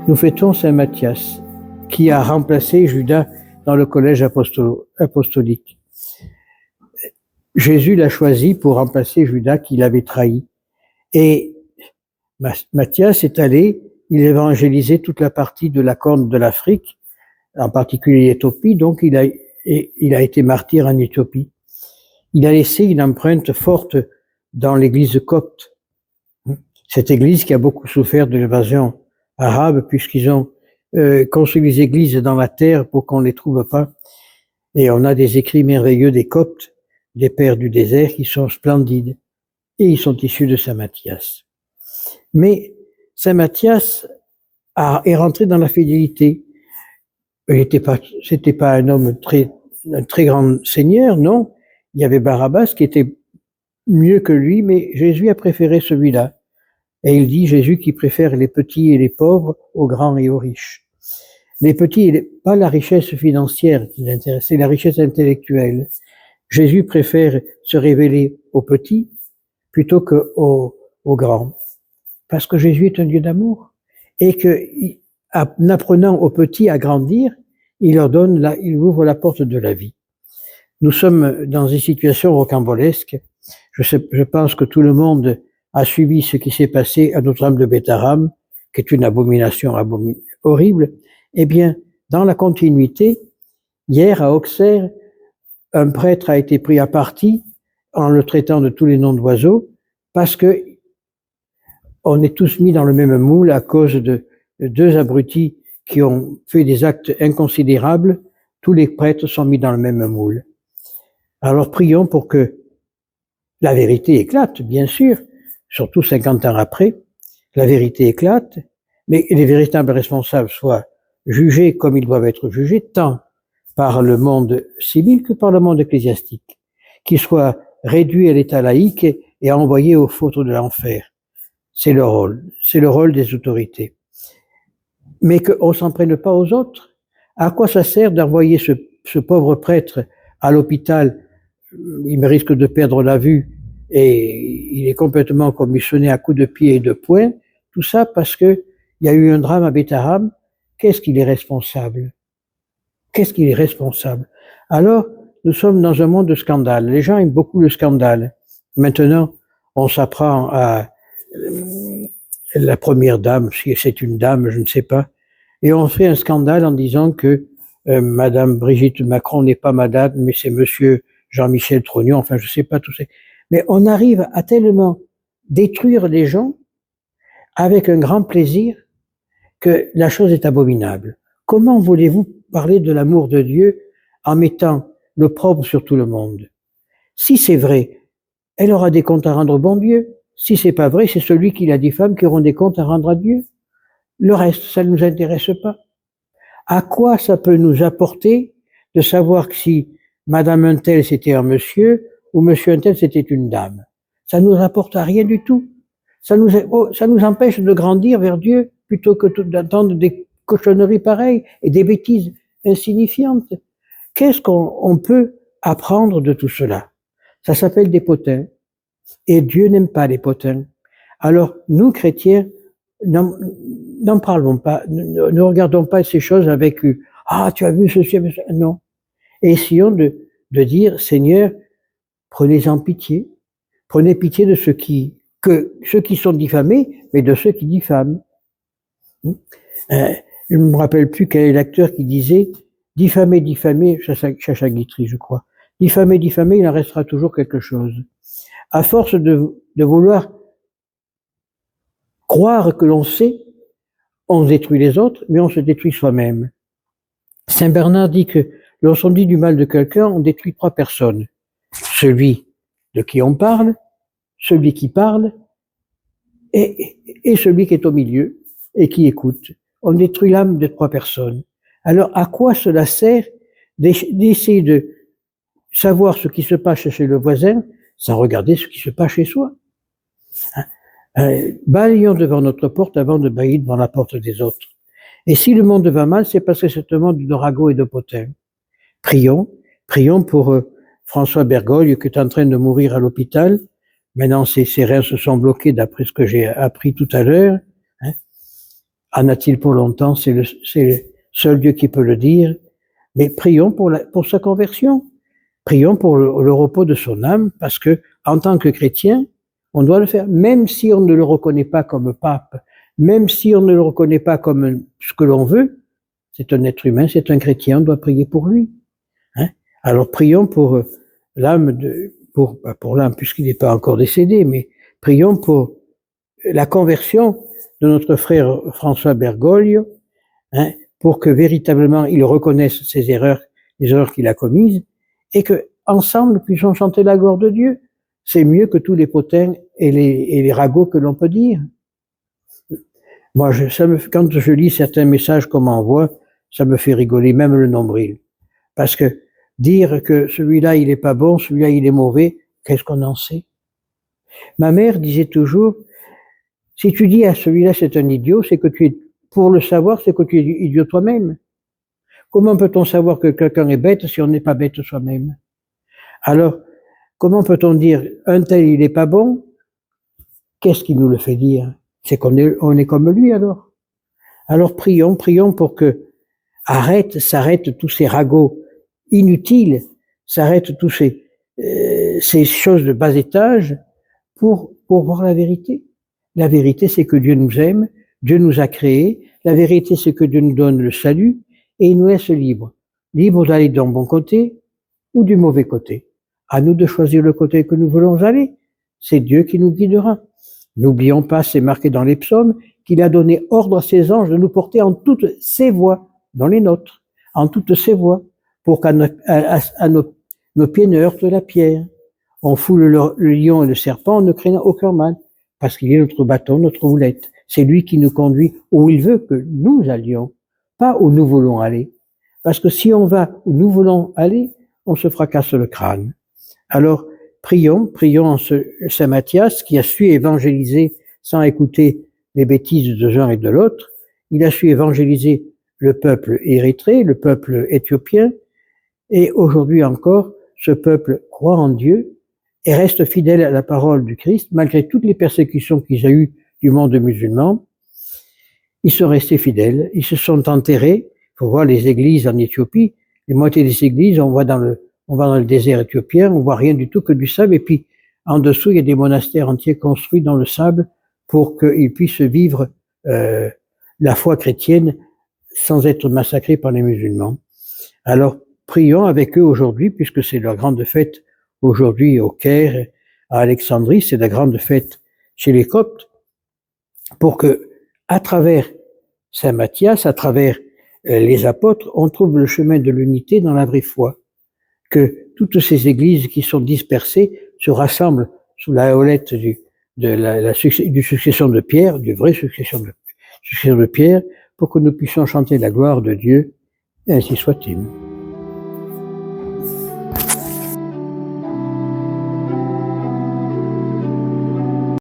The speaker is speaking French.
Nous fêtons Saint Matthias, qui a remplacé Judas dans le collège apostolique. Jésus l'a choisi pour remplacer Judas qui l'avait trahi. Et Matthias est allé, il évangélisait toute la partie de la Corne de l'Afrique, en particulier l'Éthiopie, donc il a été martyr en Éthiopie. Il a laissé une empreinte forte dans l'église copte. Cette église qui a beaucoup souffert de l'évasion arabe, puisqu'ils ont construit les églises dans la terre pour qu'on ne les trouve pas. Et on a des écrits merveilleux des coptes, des pères du désert, qui sont splendides. Et ils sont issus de Saint Matthias. Mais Saint Matthias est rentré dans la fidélité. C'était pas un homme un très grand seigneur, non. Il y avait Barabbas qui était mieux que lui, mais Jésus a préféré celui-là. Et il dit, Jésus qui préfère les petits et les pauvres aux grands et aux riches. Les petits, pas la richesse financière qui l'intéresse, c'est la richesse intellectuelle. Jésus préfère se révéler aux petits plutôt qu'aux grands. Parce que Jésus est un Dieu d'amour. Et que, en apprenant aux petits à grandir, il ouvre la porte de la vie. Nous sommes dans une situation rocambolesque. Je pense que tout le monde a suivi ce qui s'est passé à Notre-Dame de Bétharram, qui est une abomination horrible. Eh bien, dans la continuité, hier à Auxerre, un prêtre a été pris à partie en le traitant de tous les noms d'oiseaux, parce que on est tous mis dans le même moule à cause de deux abrutis qui ont fait des actes inconsidérables. Tous les prêtres sont mis dans le même moule. Alors prions pour que la vérité éclate, bien sûr, surtout 50 ans après, la vérité éclate, mais les véritables responsables soient jugés comme ils doivent être jugés, tant par le monde civil que par le monde ecclésiastique, qu'ils soient réduits à l'état laïque et envoyés aux fautres de l'enfer. C'est le rôle des autorités. Mais qu'on ne s'en prenne pas aux autres. À quoi ça sert d'envoyer ce pauvre prêtre à l'hôpital? Il risque de perdre la vue et il est complètement commissionné à coups de pied et de poing. Tout ça parce que il y a eu un drame à Bétharram. Qu'est-ce qu'il est responsable? Qu'est-ce qu'il est responsable? Alors, nous sommes dans un monde de scandale. Les gens aiment beaucoup le scandale. Maintenant, on s'apprend à la première dame, si c'est une dame, je ne sais pas, et on fait un scandale en disant que Madame Brigitte Macron n'est pas madame, mais c'est Monsieur Jean-Michel Trognon, enfin je ne sais pas tout ça. Mais on arrive à tellement détruire les gens avec un grand plaisir que la chose est abominable. Comment voulez-vous parler de l'amour de Dieu en mettant l'opprobre sur tout le monde? Si c'est vrai, elle aura des comptes à rendre au bon Dieu. Si c'est pas vrai, c'est celui qui la diffame qui auront des comptes à rendre à Dieu. Le reste, ça ne nous intéresse pas. À quoi ça peut nous apporter de savoir que si Madame Untel c'était un monsieur ou Monsieur Untel c'était une dame? Ça nous apporte à rien du tout. Ça nous empêche de grandir vers Dieu plutôt que d'entendre des cochonneries pareilles et des bêtises insignifiantes. Qu'est-ce qu'on peut apprendre de tout cela? Ça s'appelle des potins. Et Dieu n'aime pas les potins. Alors, nous, chrétiens, n'en parlons pas, ne regardons pas ces choses avec « Ah, tu as vu ceci, ça ?» Non. Essayons de dire « Seigneur, prenez-en pitié. Prenez pitié de ceux qui sont diffamés, mais de ceux qui diffament. » Je ne me rappelle plus quel est l'acteur qui disait « Diffamer, diffamer », Chacha Guitry, je crois. « Diffamer, diffamer, il en restera toujours quelque chose. » À force de vouloir croire que l'on sait, on détruit les autres, mais on se détruit soi-même. Saint Bernard dit que lorsqu'on dit du mal de quelqu'un, on détruit 3 personnes. Celui de qui on parle, celui qui parle, et celui qui est au milieu et qui écoute. On détruit l'âme de 3 personnes. Alors, à quoi cela sert d'essayer de savoir ce qui se passe chez le voisin sans regarder ce qui se passe chez soi? Balayons devant notre porte avant de balayer devant la porte des autres. Et si le monde va mal, c'est parce que c'est un monde de ragots et de potins. Prions pour François Bergogne qui est en train de mourir à l'hôpital. Maintenant, ses reins se sont bloqués d'après ce que j'ai appris tout à l'heure. En a-t-il pour longtemps? C'est le seul Dieu qui peut le dire. Mais prions pour sa conversion. Prions pour le repos de son âme, parce que, en tant que chrétien, on doit le faire, même si on ne le reconnaît pas comme pape, même si on ne le reconnaît pas comme ce que l'on veut. C'est un être humain, c'est un chrétien, on doit prier pour lui. Hein? Alors prions pour l'âme, pour l'âme, puisqu'il n'est pas encore décédé, mais prions pour la conversion de notre frère François Bergoglio, hein, pour que véritablement il reconnaisse ses erreurs, les erreurs qu'il a commises, et que ensemble nous puissions chanter la gloire de Dieu. C'est mieux que tous les potins et les ragots que l'on peut dire. Moi, quand je lis certains messages qu'on m'envoie, ça me fait rigoler, même le nombril. Parce que dire que celui-là il est pas bon, celui-là il est mauvais, qu'est-ce qu'on en sait? Ma mère disait toujours, si tu dis à celui-là c'est un idiot, c'est que tu es, pour le savoir, c'est que tu es idiot toi-même. Comment peut-on savoir que quelqu'un est bête si on n'est pas bête soi-même? Alors, comment peut-on dire un tel il est pas bon? Qu'est-ce qui nous le fait dire? C'est qu'on est comme lui alors. Alors prions pour que s'arrêtent tous ces ragots inutiles, s'arrêtent tous ces choses de bas étage pour voir la vérité. La vérité, c'est que Dieu nous aime, Dieu nous a créés. La vérité, c'est que Dieu nous donne le salut et il nous laisse libres. Libres d'aller d'un bon côté ou du mauvais côté. À nous de choisir le côté que nous voulons aller. C'est Dieu qui nous guidera. N'oublions pas, c'est marqué dans les psaumes, qu'il a donné ordre à ses anges de nous porter en toutes ses voies, dans les nôtres, en toutes ses voies, pour qu'à nos pieds ne heurtent la pierre. On foule le lion et le serpent en ne craignant aucun mal, parce qu'il est notre bâton, notre houlette. C'est lui qui nous conduit où il veut que nous allions, pas où nous voulons aller. Parce que si on va où nous voulons aller, on se fracasse le crâne. Alors, prions en Saint Matthias, qui a su évangéliser sans écouter les bêtises de l'un et de l'autre. Il a su évangéliser le peuple érythréen, le peuple éthiopien, et aujourd'hui encore, ce peuple croit en Dieu et reste fidèle à la parole du Christ, malgré toutes les persécutions qu'il a eues du monde musulman. Ils sont restés fidèles, ils se sont enterrés. Il faut voir les églises en Éthiopie. Les moitiés des églises, on va dans le désert éthiopien, on voit rien du tout que du sable, et puis en dessous, il y a des monastères entiers construits dans le sable pour qu'ils puissent vivre la foi chrétienne sans être massacrés par les musulmans. Alors, prions avec eux aujourd'hui, puisque c'est leur grande fête aujourd'hui au Caire, à Alexandrie, c'est la grande fête chez les Coptes, pour que, à travers Saint Matthias, à travers les apôtres, on trouve le chemin de l'unité dans la vraie foi. Que toutes ces églises qui sont dispersées se rassemblent sous la houlette du succession de Pierre, du vrai succession de Pierre, pour que nous puissions chanter la gloire de Dieu, et ainsi soit-il.